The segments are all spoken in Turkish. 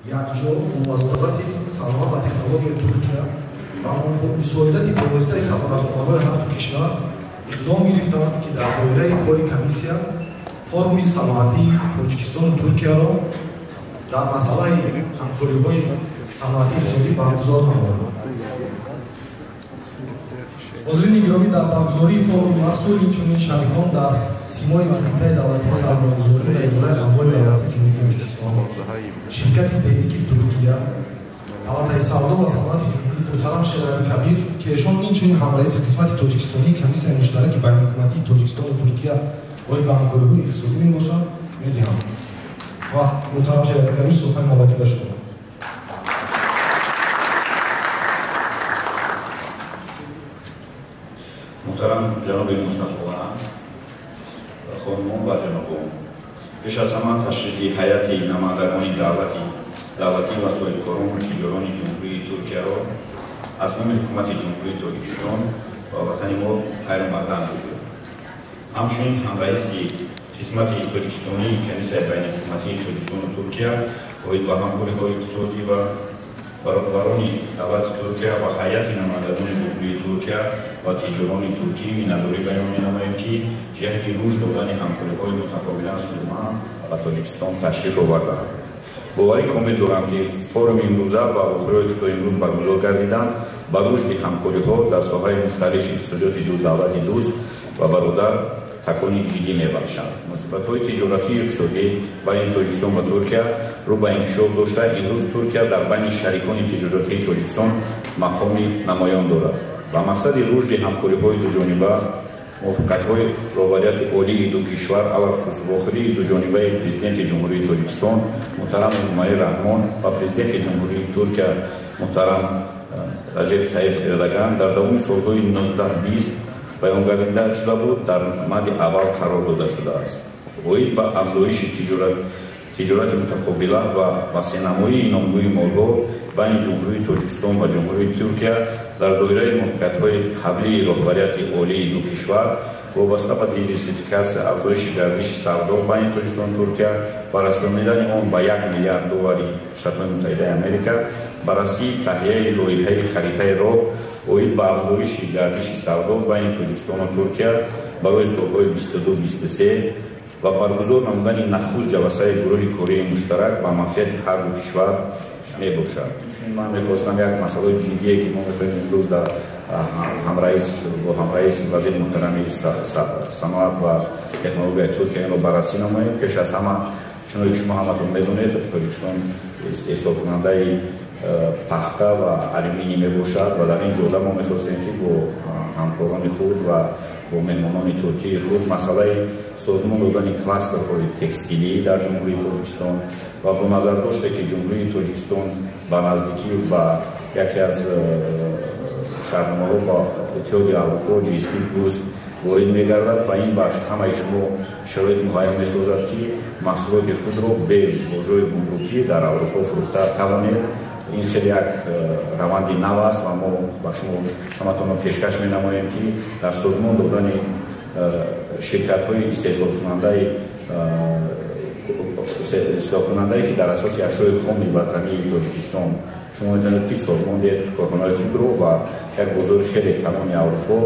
якҷо мувоззафати саноат ва технологияи Туркия ва мисоидати довоздаи сафоратхонаҳои ҳар ду кишвар иқдом гирифтанд, ки дар доираи кори комиссия форуми саноатии Тоҷикистону Туркияро дар масъалаи ҳамкориҳои саноатии иқтисодӣ баргузор намоянд. ҳозирини гиромӣ, дар баргузории форуми мазкур инчунин шарикон дар симои вазифаи давлатии сармоягузорӣ ва идораи амвори давлати ҷумҳурии Тоҷикистон, ширкати БЕК Туркия, палатаи савдо ва саноати ҷумҳурии муҳтарам Шерали Кабир, ки эшон инчунин ҳамраиси қисмати тоҷикистонии комиссияи муштараки байнулҳукуматии Тоҷикистону Туркия бои ба ҳамкориҳои иқтисодӣ мебошанд, медиҳам. ва муҳтарам Шерали Кабир сухани навбатӣ ба шумо. Muhtaram Canob-i Mustafaoğlan, xonumon va janobon, pesh az hamma tashrifî hayati namandagoni davlatî va sohibkoroni tijoroni Cumhuriyeti Türkiye'ro az nomi Hukumati Cumhuriyeti Tojikiston va vatani mo xayr maqdam budur. Hamçinin hamraisi qismati Tojikistoni Komissiyayi Baynulhukumati Tojikistonu Türkiye oid ba hamkoriҳои iqtisodӣ va баробарони давлати Туркия ва ҳайати намояндагони ҷумҳурии Туркия ва тиҷорони туркӣ миннатдорӣ баён менамоем, ки ҷиҳати рушд додани ҳамкориҳои мутақобилан сӯзманд ба Тоҷикистон ташриф овардаанд. боварӣ комил дорам, ки форуми имрӯза ва охириҳое, ки то имрӯз баргузор гардиданд, ба рушди ҳамкориҳо дар соҳаи мухталифи иқтисодиёти ду давлати дӯст ва бародар такони ҷиддӣ мебахшанд. муносибатҳои тиҷоратии иқтисодӣ байни Тоҷикистон ва Туркия рӯ ба инкишоф дошта, имрӯз Туркия дар байни шарикони тиҷоратии Тоҷикистон мақоми намоён дорад. ба мақсади рушди ҳамкориҳои дуҷониба, муваффақиятҳои роҳбарияти олии ду кишвар, алахусус вохирии дуҷонибаи президенти Ҷумҳурии Тоҷикистон муҳтарам Эмомалӣ Раҳмон ва президенти Ҷумҳурии Туркия муҳтарам Раҷеб Таyyip Эрдоган дар давоми солҳои 19-20 баён гардида шуда буд, дар мадди аввал қарор дода шудааст. оид ба афзоиши тиҷорати мутақобила ва васеънамоии номгӯи молҳо байни Ҷумҳурии Тоҷикистон ва Ҷумҳурии Туркия дар доираи муваффақиятҳои қаблии роҳбарияти олии ду кишвар вобаста ба диверсификатсия афзоиши гардиши савдо байни Тоҷикистон ва Туркия ва расонидани он ба $1 миллиард Шtatҳои Муттаҳидаи Америка, барраси таҳияи лоиҳаи харитаи роҳ оид ба афзоиши гардиши савдо байни Тоҷикистон ва Туркия барои солҳои 22-23 ва баргузор намудани нахуст ҷаласаи гурӯҳи кории муштарак ба манфиати ҳар ду кишвар мебошад. Инчунин ман мехостам як масъалаи ҷиддие, ки мо мехоҳем имрӯз дар ҳамраис вазири муҳтарами саноат ва технологияи Туркия инро баррасӣ намоем. пеш аз ҳама, чуноки ки шумо ҳаматон медонед, Тоҷикистон истеҳсолкунандаи пахта ва алюминий мебошад ва дар ин ҷода мо мехостем, ки бо ҳамкорони худ ва бо меҳмонони туркии худ масъалаи созмон додани кластерҳои текстилӣ дар Ҷумҳурии Тоҷикистон ва бо назар доште, ки Ҷумҳурии Тоҷикистон ба наздикӣ ба яке аз шаҳрномаҳо ба Иттиҳоди Аврупо GSP+ ворид мегардад ва ин ба ҳамаи шумо шароит муҳайё месозад, ки маҳсулоти худро бе божои гумрукӣ дар Аврупо фурӯхта тавонед. ин хеле як раванди нав аст ва мо ба шумо ҳаматонро пешкаш менамоем, ки дар созмон додани ширкатҳои истеҳсолкунандае, ки дар асоси ашёи хоми ватании Тоҷикистон, шумо медонед, ки созмон диҳед корхонаҳои худро ва як бозори хеле калони Аврупо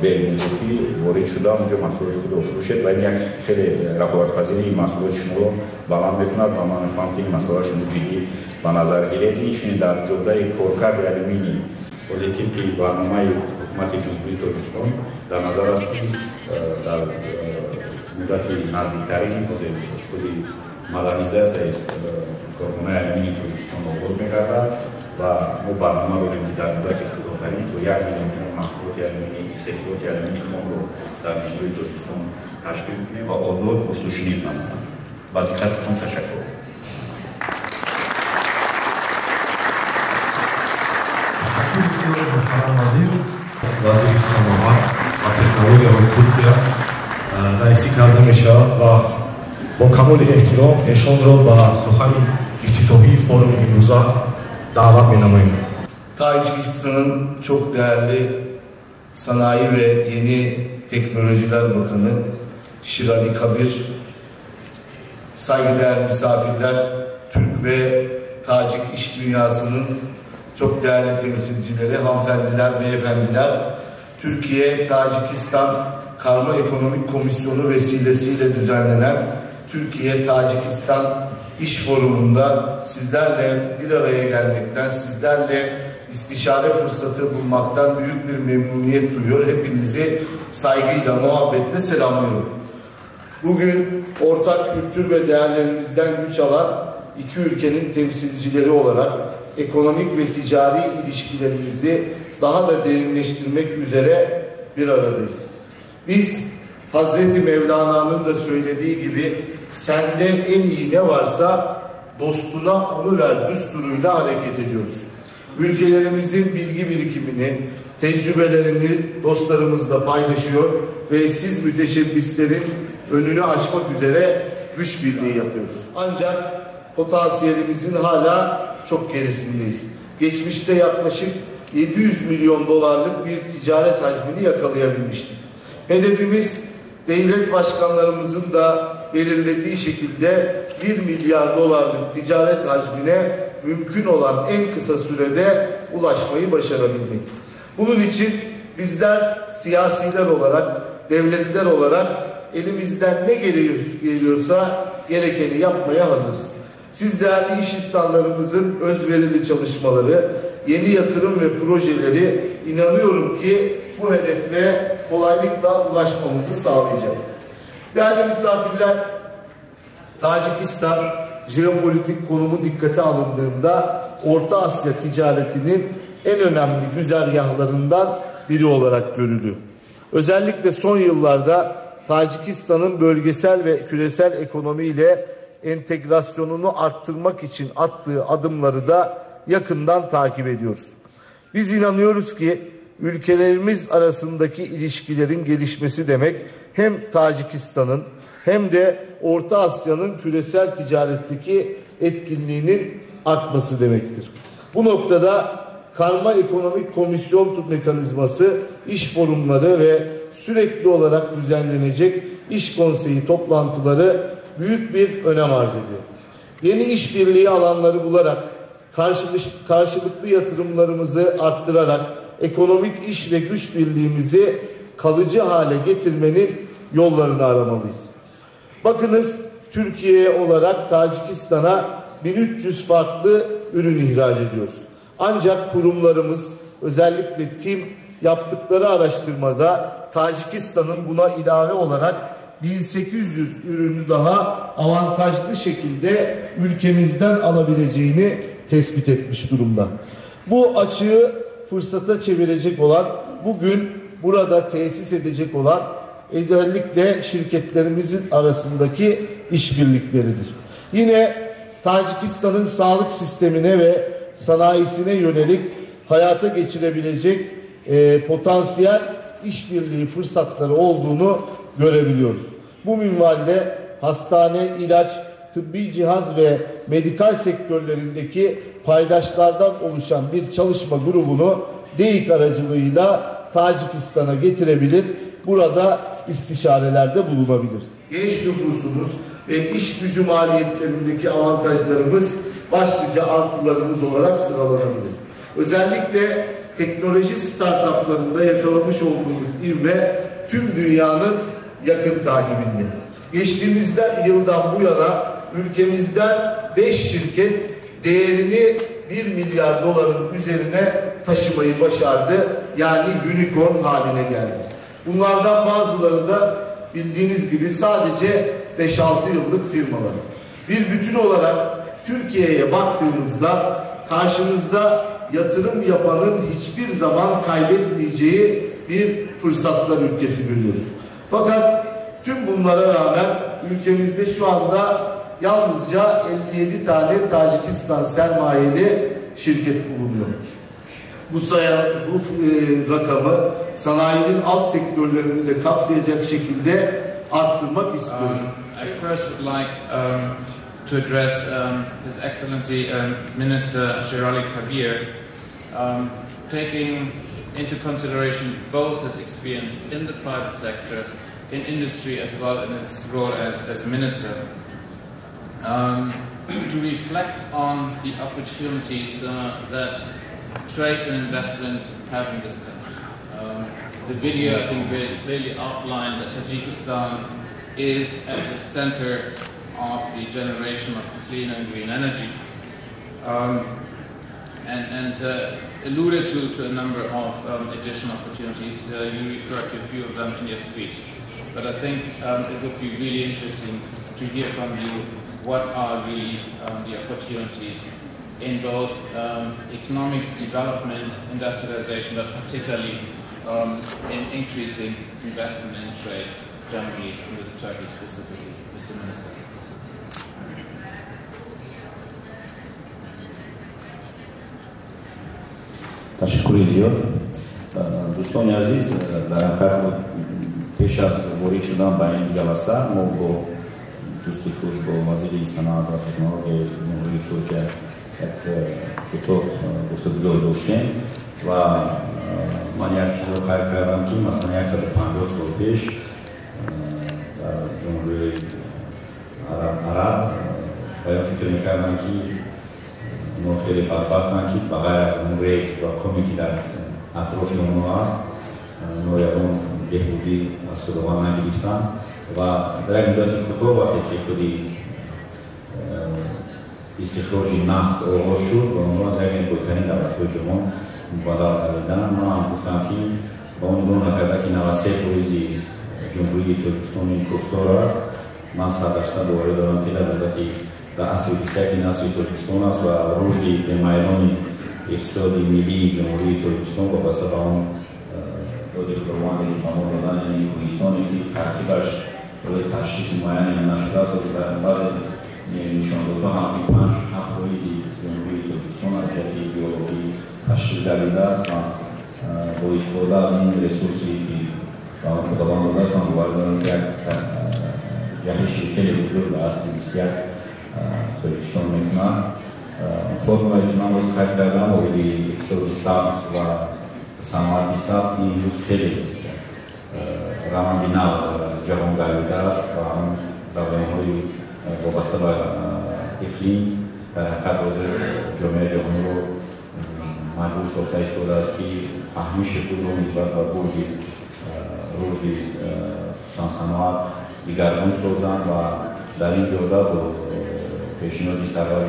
бе гумрукӣ ворид шуда онҷо маҳсулоти худро фурӯшед ва ин як хеле рақобатпазирии маҳсулоти шуморо баланд мекунад ва ман мехоҳам, ки ин масъала шумо ҷиддӣ ба назар гиред. Инчунин дар ҷодаи коркарди алюминий позитив, ки барномаи ҳукумати Ҷумҳурии Тоҷикистон дар назар аст, ки дар муддати наздиктари худи модернизасияи корхонаи алюминии Тоҷикистон оғоз мегардад ва мо барнома дорем, ки дар муддати худотарин то 1 миллион маҳсулоти алюминий, истеҳсолоти алюминии хомро дар Ҷумҳурии Тоҷикистон ташкил кунем ва озод гуфтушунид намонад. ба диққататон ташаккур. вазири саноат ва технологияҳои Туркия раисӣ карда мешавад ва бо камоли эҳтиром эшонро ба сухани ифтитоҳии форуми имрӯза davet menamayım. Tacikistan'ın çok değerli Sanayi ve Yeni Teknolojiler Bakanı Şirali Kabir, saygıdeğer misafirler, Türk ve Tacik iş dünyasının çok değerli temsilcileri, hanımefendiler, beyefendiler, Türkiye-Tacikistan Karma Ekonomik Komisyonu vesilesiyle düzenlenen Türkiye-Tacikistan İş Forumu'nda sizlerle bir araya gelmekten, sizlerle istişare fırsatı bulmaktan büyük bir memnuniyet duyuyor. Hepinizi saygıyla, muhabbetle selamlıyorum. Bugün ortak kültür ve değerlerimizden güç alan iki ülkenin temsilcileri olarak ekonomik ve ticari ilişkilerimizi daha da derinleştirmek üzere bir aradayız. Biz Hazreti Mevlana'nın da söylediği gibi sende en iyi ne varsa dostuna onu ver düsturuyla hareket ediyoruz. Ülkelerimizin bilgi birikimini, tecrübelerini dostlarımızla paylaşıyor ve siz müteşebbislerin önünü açmak üzere güç birliği yapıyoruz. Ancak potansiyelimizin hala çok gerisindeyiz. Geçmişte yaklaşık 700 milyon dolarlık bir ticaret hacmini yakalayabilmiştik. Hedefimiz devlet başkanlarımızın da belirlediği şekilde 1 milyar dolarlık ticaret hacmine mümkün olan en kısa sürede ulaşmayı başarabilmek. Bunun için bizler siyasiler olarak, devletler olarak elimizden ne geliyorsa gerekeni yapmaya hazırız. Siz değerli iş insanlarımızın özverili çalışmaları, yeni yatırım ve projeleri inanıyorum ki bu hedefe kolaylıkla ulaşmamızı sağlayacak. Değerli misafirler, Tacikistan jeopolitik konumu dikkate alındığında Orta Asya ticaretinin en önemli güzergahlarından biri olarak görülüyor. Özellikle son yıllarda Tacikistan'ın bölgesel ve küresel ekonomiyle entegrasyonunu arttırmak için attığı adımları da yakından takip ediyoruz. Biz inanıyoruz ki ülkelerimiz arasındaki ilişkilerin gelişmesi demek hem Tacikistan'ın hem de Orta Asya'nın küresel ticaretteki etkinliğinin artması demektir. Bu noktada Karma Ekonomik Komisyon mekanizması, iş forumları ve sürekli olarak düzenlenecek iş konseyi toplantıları büyük bir önem arz ediyor. Yeni işbirliği alanları bularak, karşılıklı yatırımlarımızı arttırarak ekonomik iş ve güç birliğimizi kalıcı hale getirmenin yollarını aramalıyız. Bakınız, Türkiye olarak Tacikistan'a 1300 farklı ürün ihraç ediyoruz. Ancak kurumlarımız, özellikle TİM yaptıkları araştırmada Tacikistan'ın buna ilave olarak 1800 ürünü daha avantajlı şekilde ülkemizden alabileceğini tespit etmiş durumda. Bu açığı fırsata çevirecek olan, bugün burada tesis edecek olan özellikle şirketlerimizin arasındaki işbirlikleridir. Yine Tacikistan'ın sağlık sistemine ve sanayisine yönelik hayata geçirebilecek potansiyel işbirliği fırsatları olduğunu görebiliyoruz. Bu minvalde hastane, ilaç, tıbbi cihaz ve medikal sektörlerindeki paydaşlardan oluşan bir çalışma grubunu DEİK aracılığıyla Tacikistan'a getirebilir, burada istişarelerde bulunabilir. Genç nüfusumuz ve iş gücü maliyetlerindeki avantajlarımız başlıca artılarımız olarak sıralanabilir. Özellikle teknoloji startuplarında yakalamış olduğumuz ivme tüm dünyanın yakın takibinde. Geçtiğimiz yıldan bu yana ülkemizden 5 şirket değerini 1 milyar doların üzerine taşımayı başardı. Yani unicorn haline geldi. Bunlardan bazıları da bildiğiniz gibi sadece 5-6 yıllık firmalar. Bir bütün olarak Türkiye'ye baktığımızda karşımızda yatırım yapanın hiçbir zaman kaybetmeyeceği bir fırsatlar ülkesi görüyoruz. Fakat tüm bunlara rağmen ülkemizde şu anda yalnızca 57 tane Tacikistan sermayeli şirket bulunuyor. Bu rakamı sanayinin alt sektörlerini de kapsayacak şekilde arttırmak istiyoruz. I first would like to address His Excellency Minister Sherali Kabir, taking into consideration both his experience in the private sector, in industry, as well as his role as minister. to reflect on the opportunities that trade and investment have in this country. The video, I think, very clearly outlined that Tajikistan is at the center of the generation of clean and green energy, and alluded to a number of additional opportunities. You referred to a few of them in your speech. But I think it would be really interesting to hear from you what are really the opportunities in both economic development, industrialization, but particularly in increasing investment in trade generally with Turkey specifically, Mr. Minister. تشکر زیاد. دوستان عزیز، در حقیقت پیش از وارد شدن به این جلسه ما با دوستی خود با وزیر صنعت و تکنولوژی جمهوری ترکیه یک کوتاه گفتگو داشتیم و من یک چیز رو خیال کردم که مثلا 150 سال پیش در جمهوری عرب باید فکر میکردن که اونا خیلی بدبختن که بغیر از اون ریت و کمی که در اطراف اونا هست اونا یادون بهبودی از خودوان نگرفتن و در این مدت کوتاه وقتی که خودی استخراج نفت آغاز شد و اونا از یک بزرگترین دولت‌های جهان مبادر کردن. من هم گفتم که با اون دون حقیقت که 93% جمهوری ترکستان این کوکسار است. من 100% باور دارم که در مدت در عصر 21 نسل ترکستان است و رشد به میدان اقتصادی ملی جمهوری ترکستان وابسته به آن داده خداوندی که به ما دادن، یعنی کوهستانی که ترکیبش برای تشخیص معینی نشده است و بعضی نشان‌دادها هم 5-7% جمهوری ترکستان از جهت جیولوژی تشخیص داده است و با استفاده از این رسورسی که به آن خداوند داده است، من باور دارم که جهشی خیلی بزرگ است 21 ترکستان می‌کنند. فرمولی که من باز خیلی کردم و اقتصاد سبز و صنعتی سبز این روز خیلی روند نو جهان گردیده است و آن پروبلم‌های وابسته به اقلیم در حقیقت حاضر جامعه جهانی رو مجبور ساخته ایستاده است که فهمیش خود رو نسبت به بورد رشد صنعت دیگرگون سازند و در این جهت با پیشنهاد سرور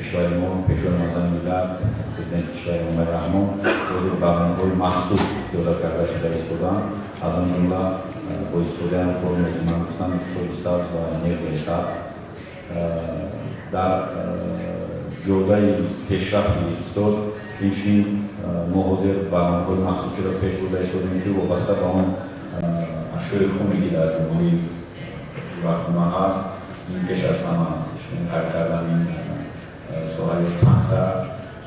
کشور ما، پیشوا معظم ملت پرزیدنت کشور امید رحمان حضور برنامه‌های مخصوص دولت کرده شده ایستادند. از آن جمله با استفاده از فرمولی که من گفتم اقتصاد سبز و انرژی سبز در جهت پیشرفت اقتصاد اینچنین ما حاضر برنامه‌های مخصوصی را پیش برده ایستادیم که وابسته به آن اشیاء خامی که در جمهوری کشورمان هست. این پیش از همه خرید کردن این ساحه تخته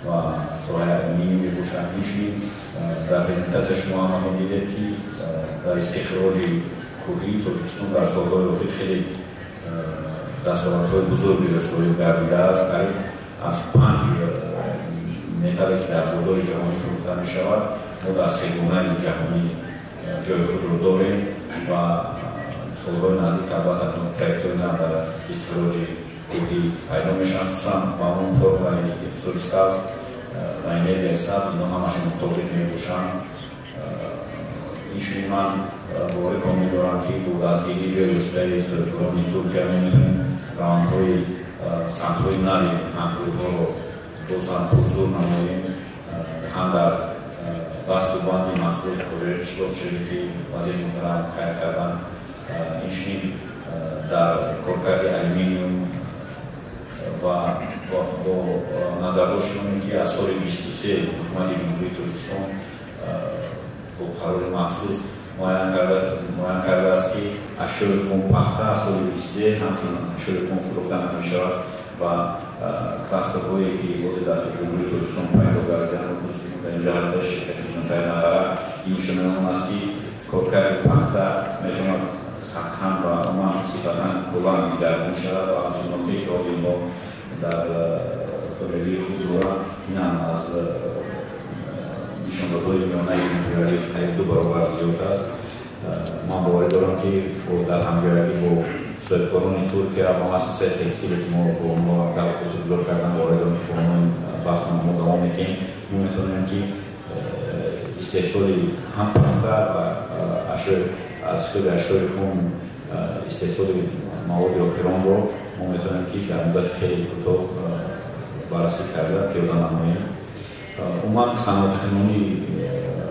و ساحه علومینیوم روشن میشید. در پرزنتاسیون شما هم دیدید که در استخراج کوهی ترکستان در سالهای اخیر خیلی دستاوردهای بزرگی رسوایی گردیده است. قریب از 5 متری که در بازار جهانی فروخته میشود ما در سومین جهانی جای خود رو داریم و سالهای نزدیک البته پروژه‌های در استخراج کوهی پیدا میشن، خصوصا با اون فرمولی اقتصاد سبز و انرژی سبز اینا همشون مطابق میباشن. اینشون من باور کامل دارم که با دستگیری به روسیه استراتژی ترکیه میتونیم راههای سمت‌های نوی همکاری‌ها رو دوستان پرزور نماییم، هم در بسته‌بند محصولات خوراکی که وزیر محترم خیال کردن، اینشون در کارکرد علومینیوم و با نظر داشتیم که از سال 23 حکومت جمهوری ترکستان با قرار مخصوص معین کرده است که اشیاء خام پخته از سال 23 همچون اشیاء خام فروخته نمی‌شود و کلاسترهایی که باز در جمهوری ترکستان پیدا کرده‌اند در اینجا هست شرکت کشان‌های نظر اینشون است که کارکرد پخته می‌تواند سطحاً و عموماً صفتاً کلان دیگرگون شود و همچنان‌که که آزین ما در فجلی خود دارم این هم از نشان‌دادهای میانه جمهوری قریب 2 برابر زیاد است. من باور دارم که در همجایی با Soikoroni Turcia, mălasă textile că mă cal cu tuturor care am vorbit cu noi basma mă gămăm că momentul în care este soli hampa așa cum este soli maudio хромбо momentul în care am dat heri cu tot barasicarda pierdana noi uman sanatkanuni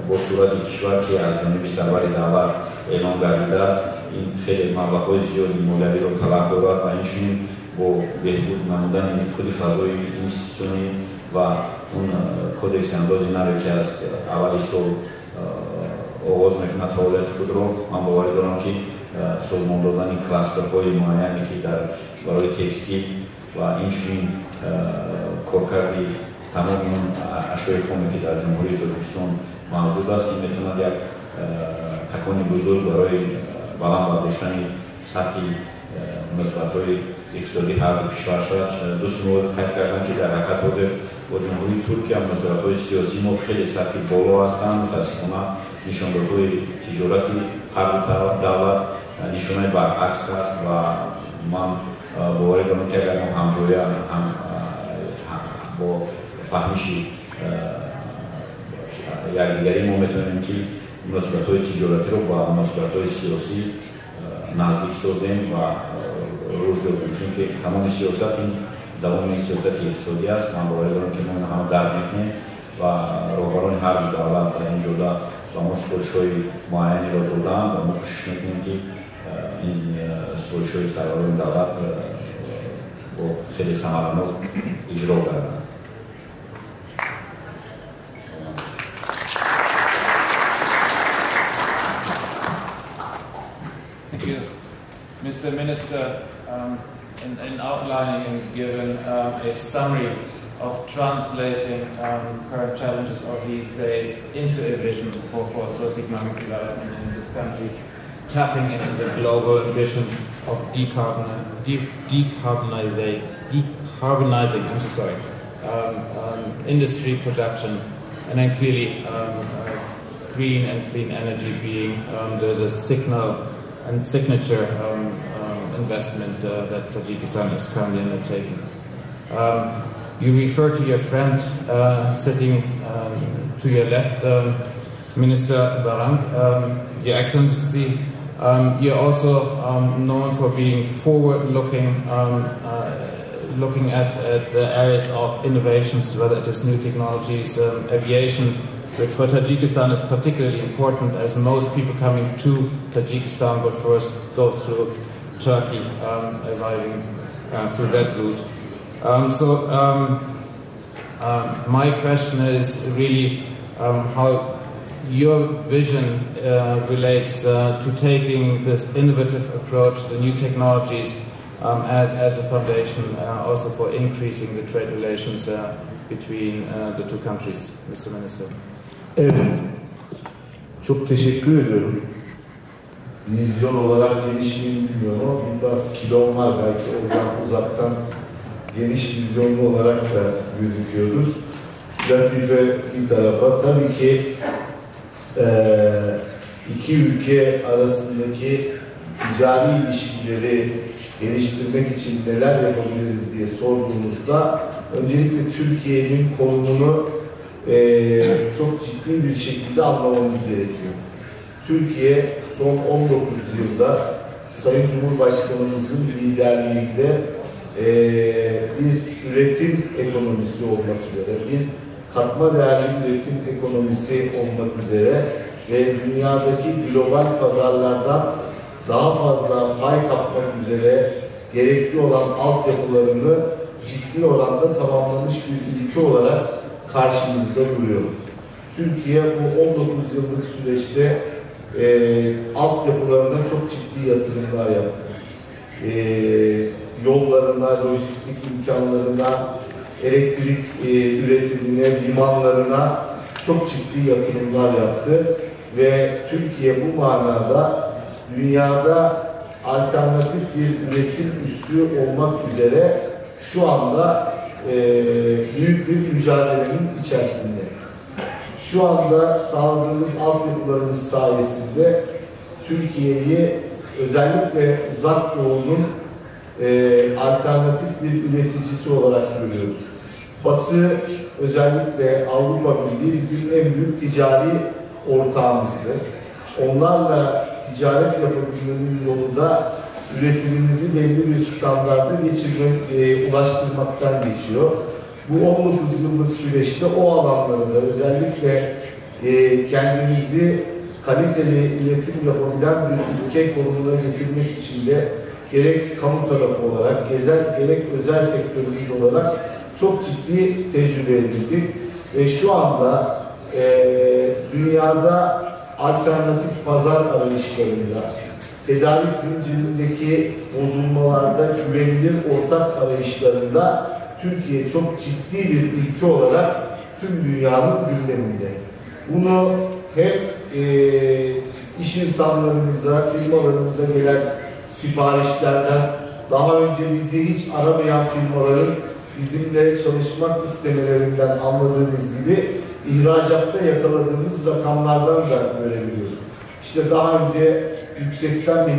bosurati kishvar ki az junibi sarvari davar elongaridas in xeli mablaxoy ziyodi mo'laviy ro talabgor va inchun bo behbud namudani xudi fazoyi institutsioni va un kodex androzinare ki az avali sol ovoz mekna faoliyat xudro man bovari doram ki sozmondodani klasterhoyi muayani ki dar baroyi tekstil va inchun korkari тамом ашои хоме ки дар ҷумҳурии Тоҷикистон мавҷуд аст ин метавонад як такони бузург барои баланд бардоштани сатҳи муносибатҳои иқтисодӣ ҳар ду кишвар шавад. дӯстон мувофиқ қайд карданд ки дар ҳақиқат ҳозир бо ҷумҳурии Туркия муносибатҳои сиёсии мо хеле сатҳи боло ҳастанд. мутаассифона нишондодҳои тиҷорати ҳар ду давлат нишонаи баръакс аст ва ман боварӣ дорам ки агар мо ҳамҷоя бо фаҳмиши якдигарӣ мо метавонем ки муносибатҳои тиҷоратиро ба муносибатҳои сиёсӣ наздик созем ва рушд ёбем, чунки тамоми сиёсат ин давоми сиёсати иқтисодӣ аст. ман боварӣ дорам ки мо ин ҳама дарк мекунем ва роҳбарони ҳар ду давлат дар ин ҷода ба мо супоришҳои муайянеро доданд ва мо кӯшиш мекунем ки ин супоришҳои сарварони давлат бо хеле самаранок иҷро гарданд. Mr. Minister, in outlining and giving a summary of translating current challenges of these days into a vision for socio-economic development in this country, tapping into the global ambition of decarbonizing industry production, and then clearly green and clean energy being the signal and signature investment that Tajikistan is currently undertaking. You refer to your friend sitting to your left, Minister Barang. Your Excellency, you're also known for being forward-looking, looking at the areas of innovations, whether it is new technologies, aviation, which for Tajikistan is particularly important, as most people coming to Tajikistan will first go through Turkey, arriving through that route. My question is really how your vision relates to taking this innovative approach, the new technologies, as a foundation also for increasing the trade relations between the two countries, Mr. Minister. Evet, çok teşekkür ediyorum. Vizyon olarak geniş mi bilmiyorum ama biraz kilom var, belki oradan uzaktan geniş vizyonlu olarak da gözüküyordur. Latife bir tarafa, tabii ki iki ülke arasındaki ticari ilişkileri geliştirmek için neler yapabiliriz diye sorduğumuzda öncelikle Türkiye'nin konumunu çok ciddi bir şekilde anlamamız gerekiyor. Türkiye son 19 yılda Sayın Cumhurbaşkanımızın liderliğinde bir üretim ekonomisi olmak üzere, bir katma değerli üretim ekonomisi olmak üzere ve dünyadaki global pazarlardan daha fazla pay kapmak üzere gerekli olan altyapılarını ciddi oranda tamamlamış bir ülke olarak karşımızda duruyor. Türkiye bu 19 yıllık süreçte altyapılarına çok ciddi yatırımlar yaptı. Yollarına, lojistik imkanlarına, elektrik üretimine, limanlarına çok ciddi yatırımlar yaptı ve Türkiye bu manada dünyada alternatif bir üretim üssü olmak üzere şu anda büyük bir mücadelenin içerisinde. Şu anda sağladığımız altyapılarımız sayesinde Türkiye'yi özellikle Uzak Doğu'nun alternatif bir üreticisi olarak görüyoruz. Batı, özellikle Avrupa Birliği bizim en büyük ticari ortağımızdı. Onlarla ticaret yapabilmenin yolu da üretimimizi belli bir standarda ulaştırmaktan geçiyor. Bu 19 yıllık süreçte o alanlarda özellikle kendimizi kaliteli üretim yapabilen bir ülke konumuna getirmek için de gerek kamu tarafı olarak, gerek özel sektörümüz olarak çok ciddi tecrübe edildik. Ve şu anda dünyada alternatif pazar arayışlarında, tedarik zincirindeki bozulmalarda güvenilir ortak arayışlarında Türkiye çok ciddi bir ülke olarak tüm dünyanın gündeminde. Bunu hem iş insanlarımıza, firmalarımıza gelen siparişlerden, daha önce bizi hiç aramayan firmaların bizimle çalışmak istemelerinden anladığımız gibi ihracatta yakaladığımız rakamlardan da görebiliyoruz. İşte daha önce 180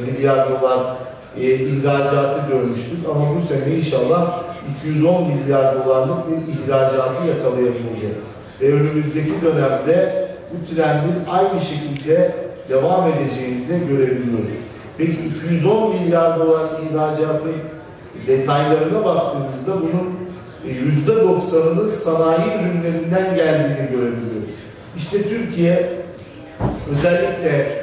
milyar dolar ihracatı görmüştük ama bu sene inşallah 210 milyar dolarlık bir ihracatı yakalayabileceğiz. Ve önümüzdeki dönemde bu trendin aynı şekilde devam edeceğini de görebiliyoruz. Peki 210 milyar dolar ihracatın detaylarına baktığımızda bunun %90'ının sanayi ürünlerinden geldiğini görebiliyoruz. İşte Türkiye özellikle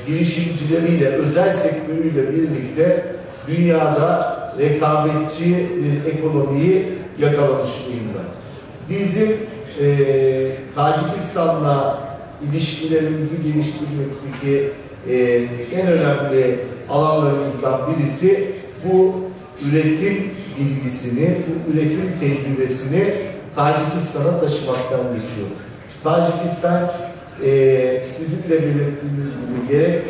girişimcileriyle, özel sektörüyle birlikte dünyada rekabetçi bir ekonomiyi yakalamış durumda. Bizim Tacikistan'la ilişkilerimizi geliştirmekteki en önemli alanlarımızdan birisi bu üretim bilgisini, bu üretim tecrübesini Tacikistan'a taşımaktan geçiyor. Tacikistan sizin de belirttiğiniz gibi gerek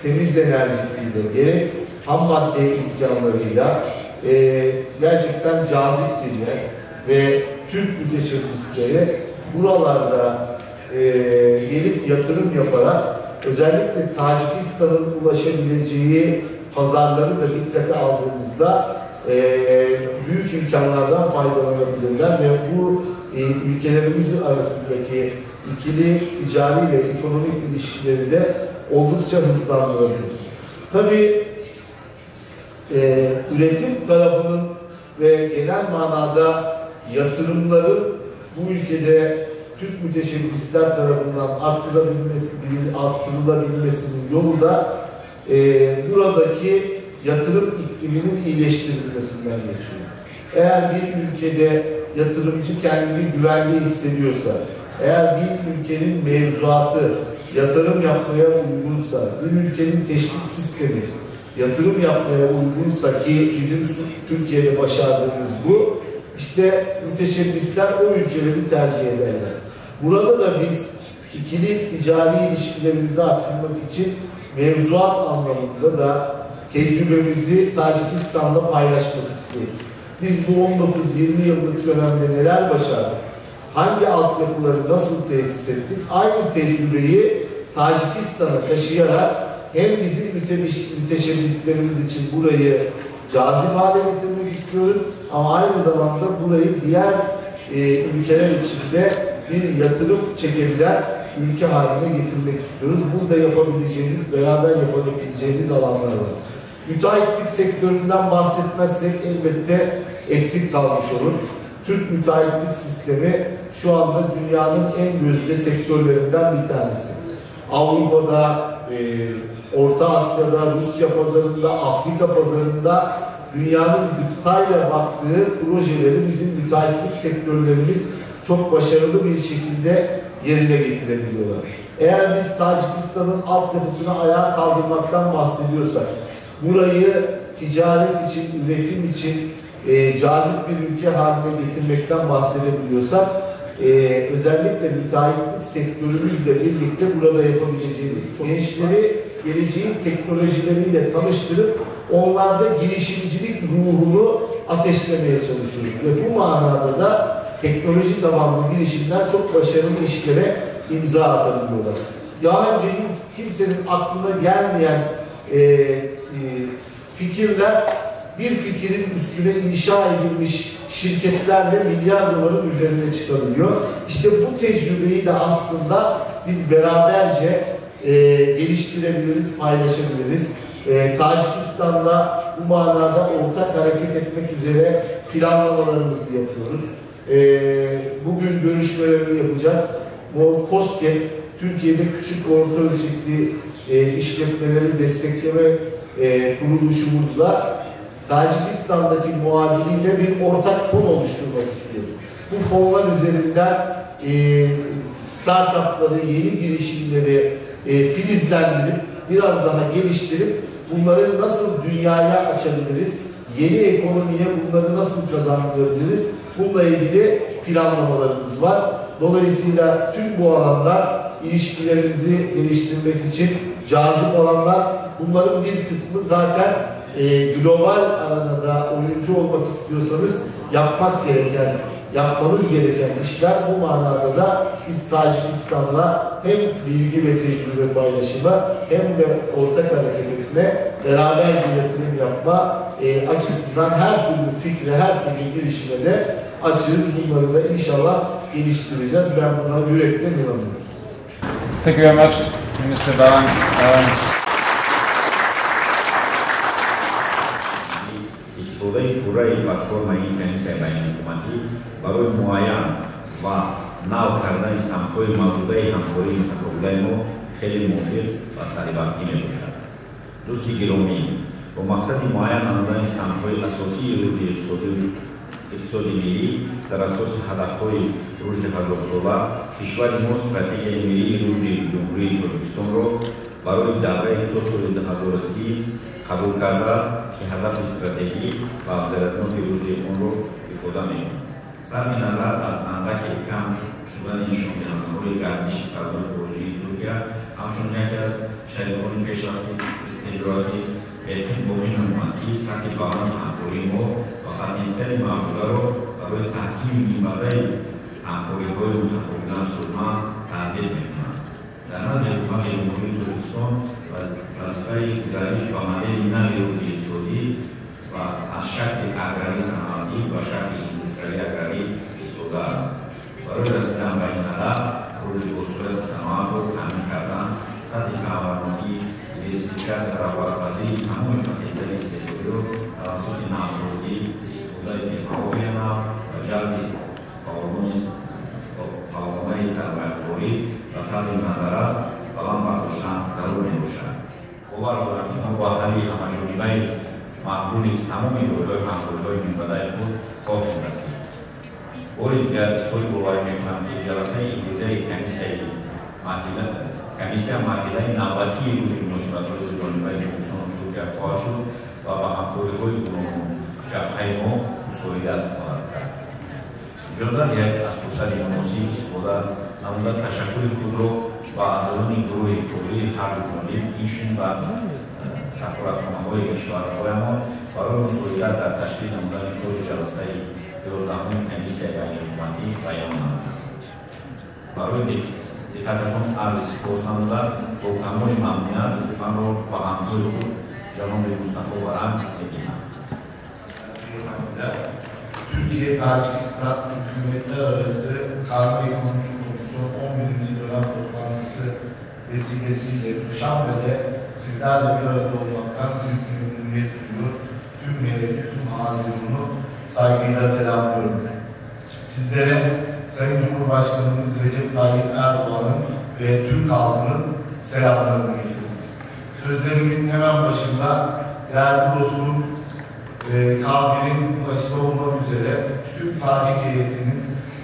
temiz enerjisiyle, gerek ham madde imkanlarıyla gerçekten cazip bir yer ve Türk müteşebbisleri buralarda gelip yatırım yaparak özellikle Tacikistan'ın ulaşabileceği pazarları da dikkate aldığımızda büyük imkanlardan faydalanabilirler ve bu ülkelerimiz arasındaki ikili ticari ve ekonomik ilişkileri de oldukça hızlandırabilir. Tabii üretim tarafının ve genel manada yatırımların bu ülkede Türk müteşebbisler tarafından arttırılabilmesinin yolu da buradaki yatırım ikliminin iyileştirilmesinden geçiyor. Eğer bir ülkede yatırımcı kendini güvenli hissediyorsa, eğer bir ülkenin mevzuatı yatırım yapmaya uygunsa, bir ülkenin teşvik sistemi yatırım yapmaya uygunsa ki bizim Türkiye'de başardığımız bu, işte müteşebbisler o ülkeleri tercih ederler. Burada da biz ikili ticari ilişkilerimizi arttırmak için mevzuat anlamında da tecrübemizi Tacikistan'la paylaşmak istiyoruz. Biz bu 19-20 yıllık dönemde neler başardık? Hangi altyapıları nasıl tesis ettik? Aynı tecrübeyi Tacikistan'a taşıyarak hem bizim müteşebbislerimiz için burayı cazip hale getirmek istiyoruz ama aynı zamanda burayı diğer ülkeler içinde bir yatırım çekebilen ülke haline getirmek istiyoruz. Burada yapabileceğimiz, beraber yapabileceğimiz alanlar var. Müteahhitlik sektöründen bahsetmezsek elbette eksik kalmış olur. Türk müteahhitlik sistemi şu anda dünyanın en gözde sektörlerinden bir tanesi. Avrupa'da, Orta Asya'da, Rusya pazarında, Afrika pazarında dünyanın gıptayla baktığı projeleri bizim müteahhitlik sektörlerimiz çok başarılı bir şekilde yerine getirebiliyorlar. Eğer biz Tacikistan'ın altyapısını ayağa kaldırmaktan bahsediyorsak, burayı ticaret için, üretim için cazip bir ülke haline getirmekten bahsedebiliyorsak, özellikle müteahhitlik sektörümüzle birlikte burada yapabileceğimiz gençleri geleceğin teknolojileriyle tanıştırıp onlarda girişimcilik ruhunu ateşlemeye çalışıyoruz. Ve bu manada da teknoloji tabanlı girişimler çok başarılı işlere imza atabiliyorlar. Daha önce kimsenin aklına gelmeyen fikirler bir fikrin üstüne inşa edilmiş şirketlerle milyar doların üzerine çıkabiliyor. İşte bu tecrübeyi de aslında biz beraberce geliştirebiliriz, paylaşabiliriz. Tacikistan'la bu manada ortak hareket etmek üzere planlamalarımızı yapıyoruz. Bugün görüşmelerini yapacağız. Bu KOSGEB, Türkiye'de küçük ve orta ölçekli işletmeleri destekleme kuruluşumuzla Tacikistan'daki muadiliyle bir ortak fon oluşturmak istiyoruz. Bu fonlar üzerinden startupları, yeni girişimleri filizlendirip, biraz daha geliştirip bunları nasıl dünyaya açabiliriz, yeni ekonomiye bunları nasıl kazandırabiliriz, bununla ilgili planlamalarımız var. Dolayısıyla tüm bu alanlar ilişkilerimizi geliştirmek için cazip alanlar. Bunların bir kısmı zaten global arenada oyuncu olmak istiyorsanız yapmanız gereken işler. Bu manada da biz Tacikistan'la hem bilgi ve tecrübe paylaşımı hem de ortak hareket etme, beraberce yatırım yapma açısından her türlü fikre, her türlü girişime de açığız. Bunları da inşallah geliştireceğiz. Ben buna yürekten inanıyorum. Thank you very much, Mr. Baran. استفاده پوره پلتفرم این کنیسه بین حکومتی برای معاین و نو کردن سمت‌های موجوده همکاری متقابل ما خیلی مفید و سریع‌بختی می‌باشد. دوستی گرامی، با مقصد معاین نمودن سمت‌های اساسی رشد اقتصادی ملی در اساس هدف‌های رشد هزارساله کشور ما استراتژی ملی رشد جمهوری تاجیکستان را برای دوره تا سال 2030 قبول کرده که هدف استراتژی و افزایش‌یابی رشد آن را ifade می‌کند. صرف نظر از اندک کم شدن این شامپیون‌های گردشی سرباز خارجی ترکیه همچون یکی از شریکان پیشرفت تجارتی اعتماد مفید نمودند که سطح بالا همکاری ما و پتانسیل موجوده را برای تحکیم نیمه‌ره همکاری‌های متقابل سودمند تضمین می‌کند. در نظر حکومت جمهوری تاجیکستان وظیفه گزارش با مدل نوی رشد اقتصادی و از شکل اگراری صنعتی و شکل اندوستریال اگراری استفاده است. برای رسیدن به این هدف رشد به‌صورت صنعت را تامین کردن، سطح سرمایه‌گذاری دیورسیفیکاسیون رقابت‌پذیری تمام پتانسیل استثماری را توسط نوسازی، استفاده تکنولوژی نو و جلب فعالانه سرمایه‌گذاری و تعلیم نظر است بلند برداشتن ضرور می‌باشد. باور دارم که ما با حل همه‌جانبه محمول تمام دوره‌های همکاری‌های میانبردار خود خواهیم رسید. باری دیگر سوی باور می‌کنم که جلسه امروزه کمیسیون مرحله نوبتی رشد مناسبت‌های جانبه تاجیکستان و ترکیه خواهد شد و با همکاری‌های گوناگون جبهه ما مساعدت خواهد کرد. اجازه دهید از فرصت مناسب استفاده نمودن تشکر خود را با اعضایان گروه کلی هر دو جانب ایشون و سفارتخانه‌های کشورهایمان برای مساعدت در تشکیل نمودن کار جلسه 11 کمیسیون بین‌الحکومتی بیان نمودند. برای دقتتان عرض سپاس نموده با کمال ممنونیت سخن را با همکار خود جناب مصطفی بران می‌دهم. Türkiye Tacikistan Hükümetler Arası Karma Ekonomi Komisyonu 11. dönem toplantısı vesilesiyle Duşanbe'de sizlerle bir arada olmaktan büyük memnuniyet duyuyor. Tüm heyeti, tüm hazirunu saygıyla selamlıyorum. Sizlere Sayın Cumhurbaşkanımız Recep Tayyip Erdoğan'ın ve Türk halkının selamlarını getirdim. Sözlerimizin hemen başında değerli dostum Kabir'in başta olmak üzere tüm Tacik heyetinin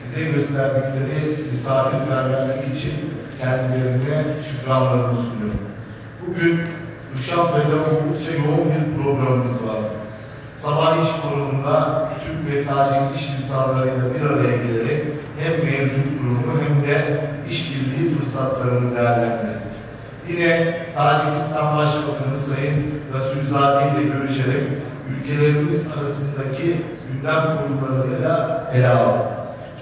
bize gösterdikleri misafirperverlik için kendilerine şükranlarımı sunuyorum. Bugün Duşanbe'de oldukça yoğun bir programımız var. Sabah iş forumunda Türk ve Tacik iş insanlarıyla bir araya gelerek hem mevcut durumu hem de işbirliği fırsatlarını değerlendirdik. Yine Tacikistan Başbakanı Sayın Rasulzade ile görüşerek ülkelerimiz arasındaki gündem konularıyla ele aldık.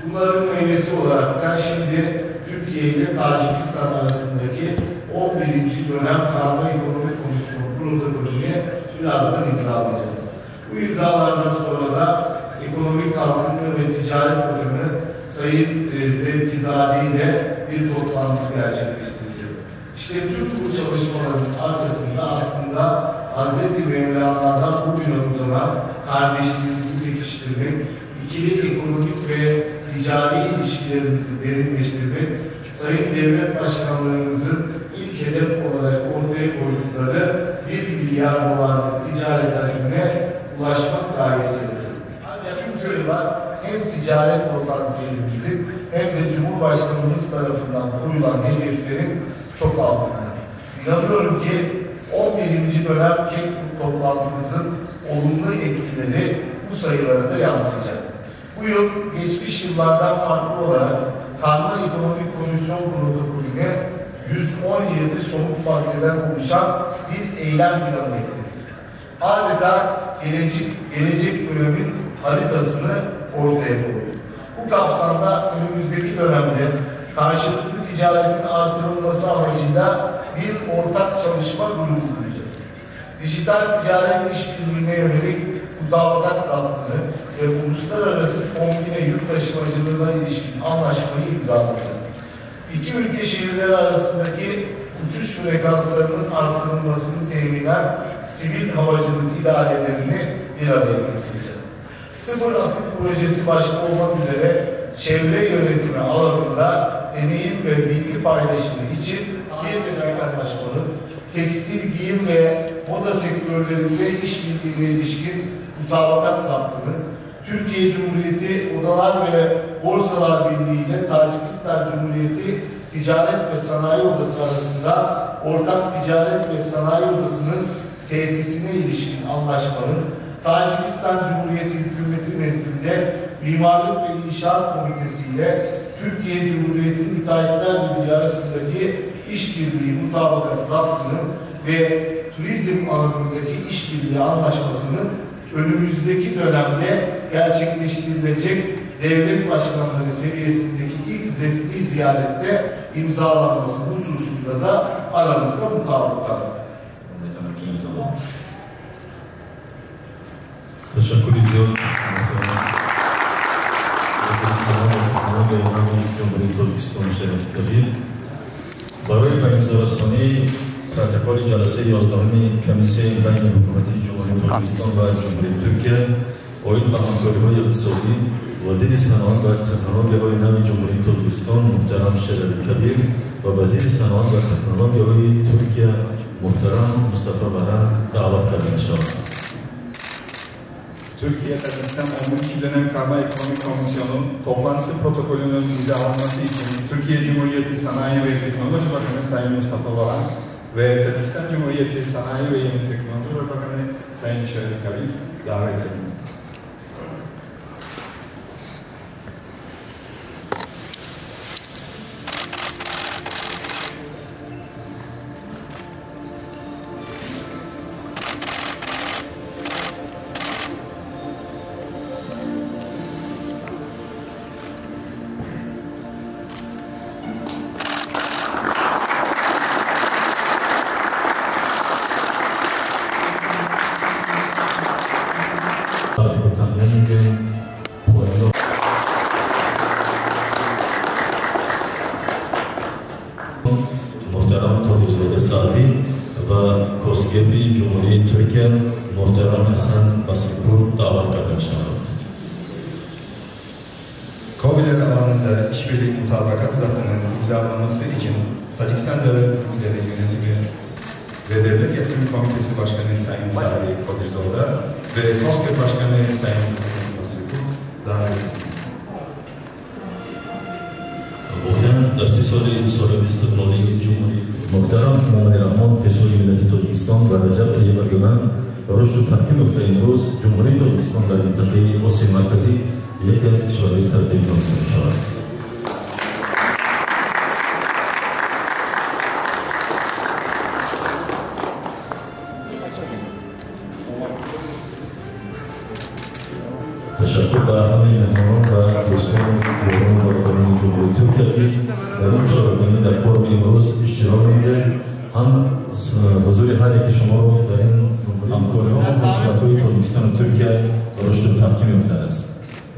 Bunların meyvesi olarak da şimdi Türkiye ile Tacikistan arasındaki 11. dönem Karma Ekonomi Komisyonu protokolüne birazdan imzalayacağız. Bu imzalardan sonra da Ekonomik Kalkınma ve Ticaret Bakanı Sayın Zevkizade ile bir toplantı gerçekleştireceğiz. İşte tüm bu çalışmaların arkasında aslında Hz. Mevlana'dan bugüne uzanan kardeşliğimizi pekiştirmek, ikili ekonomik ve ticari ilişkilerimizi derinleştirmek, Sayın Devlet Başkanlarımızın ilk hedef olarak ortaya koydukları 1 milyar dolarlık ticaret hacmine ulaşmak gayesidir. Ancak şu söylüyor, hem ticaret potansiyelimizin hem de Cumhurbaşkanımız tarafından koyulan hedeflerin çok altında. İnanıyorum ki 11. dönem KEKTÜK toplantımızın olumlu etkileri bu sayılara da yansıyacak. Bu yıl geçmiş yıllardan farklı olarak Karma Ekonomik Komisyon protokolüne 117 somut maddeden oluşan bir eylem planı ekledik. Adeta gelecek dönemin haritasını ortaya koyduk. Bu kapsamda önümüzdeki dönemde karşılıklı ticaretin artırılması amacıyla bir ortak çalışma grubu kuracağız. Dijital ticaret işbirliğine yönelik mutabakat sahasını ve uluslararası kombine yük taşımacılığına ilişkin anlaşmayı imzalayacağız. İki ülke şehirleri arasındaki uçuş frekanslarının artırılmasını teminen sivil havacılık idarelerini bir araya getireceğiz. Sıfır atık projesi başta olmak üzere çevre yönetimi alanında deneyim ve bilgi paylaşımı için yeniden anlaşmalı, tekstil, giyim ve moda sektörlerinde işbirliğine ilişkin mutabakat saptını, Türkiye Cumhuriyeti Odalar ve Borsalar Birliği ile Tacikistan Cumhuriyeti Ticaret ve Sanayi Odası arasında ortak ticaret ve sanayi odasının tesisine ilişkin anlaşmanın, Tacikistan Cumhuriyeti Hükümeti nezdinde Mimarlık ve İnşaat Komitesi ile Türkiye Cumhuriyeti Müteahhitler Birliği arasındaki işbirliği mutabakat zaptının ve turizm alanındaki işbirliği anlaşmasının önümüzdeki dönemde gerçekleştirilecek devlet başkanları seviyesindeki ilk resmi ziyarette imzalanması hususunda da aramızda mutabık kaldı. Teşekkür ediyorum. Cumhuriyet Özbekistan Şeref Kabir. برای پایان‌رسانی پروتکل جلسه 11 کمیسیون بین حکومت جمهوری ازبکستان و جمهوری ترکیه اوید به همکاری‌های اقتصادی وزیر صنعت و تکنولوژی‌های نو جمهوری ازبکستان محترم شریف کبیر و وزیر صنعت و تکنولوژی‌های ترکیه محترم مصطفی بران دعوت کرده شد. Türkiye-Tacikistan 12. dönem Karma Ekonomi Komisyonu toplantısı protokolünün imzalanması için Türkiye Cumhuriyeti Sanayi ve Teknoloji Bakanı Sayın Mustafa Varan ve Tacikistan Cumhuriyeti Sanayi ve Yeni Teknoloji Bakanı Sayın Şerif Kabir davet edildi. محترم تولیزاده سعدی و کسگری جمهوری ترکیه محترم حسن Basipur davet کرده شد. KOBİ'ler alanında işbirliği mutabakat raporunun imzalanması için Tacikistan Devlet Hükümetleri Yönetimi ve Devlet Yatırım Komitesi Başkanı Sayın Sadi Kodizolda ve KOSGEB Başkanı Sayın Basipur davet edildi. در 30 سال استقلالی جمهوری محترم مومن رحمان پیشوای ملت تاجیکستان و رجب طیب اردوغان رشد و تحکیم یافته امروز جمهوری تاجیکستان در منطقه آسیا مرکزی یکی از کشورهای استراتژیک محسوب شود. تشکر به همه مهمانان و دوستان جمهوری ترکیه در این مصاحبه در فرم امروز اشتراک نموده حضور هر یک شما رو در این همکاری‌ها و مناسبت‌های تاجیکستان و ترکیه رشد و تحکیم یافته است.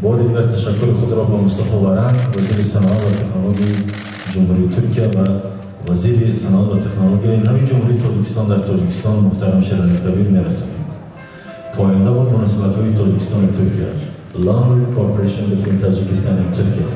بار دیگر تشکر خود را با مصطفی ورن، وزیر صنعت و تکنولوژی جمهوری ترکیه و وزیر صنعت و تکنولوژی نوین جمهوری تاجیکستان در تاجیکستان محترم شیرانی کبیر می‌رسانیم. پاینده با مناسبت‌های تاجیکستان و ترکیه. Long cooperation between Tajikistan and Turkey.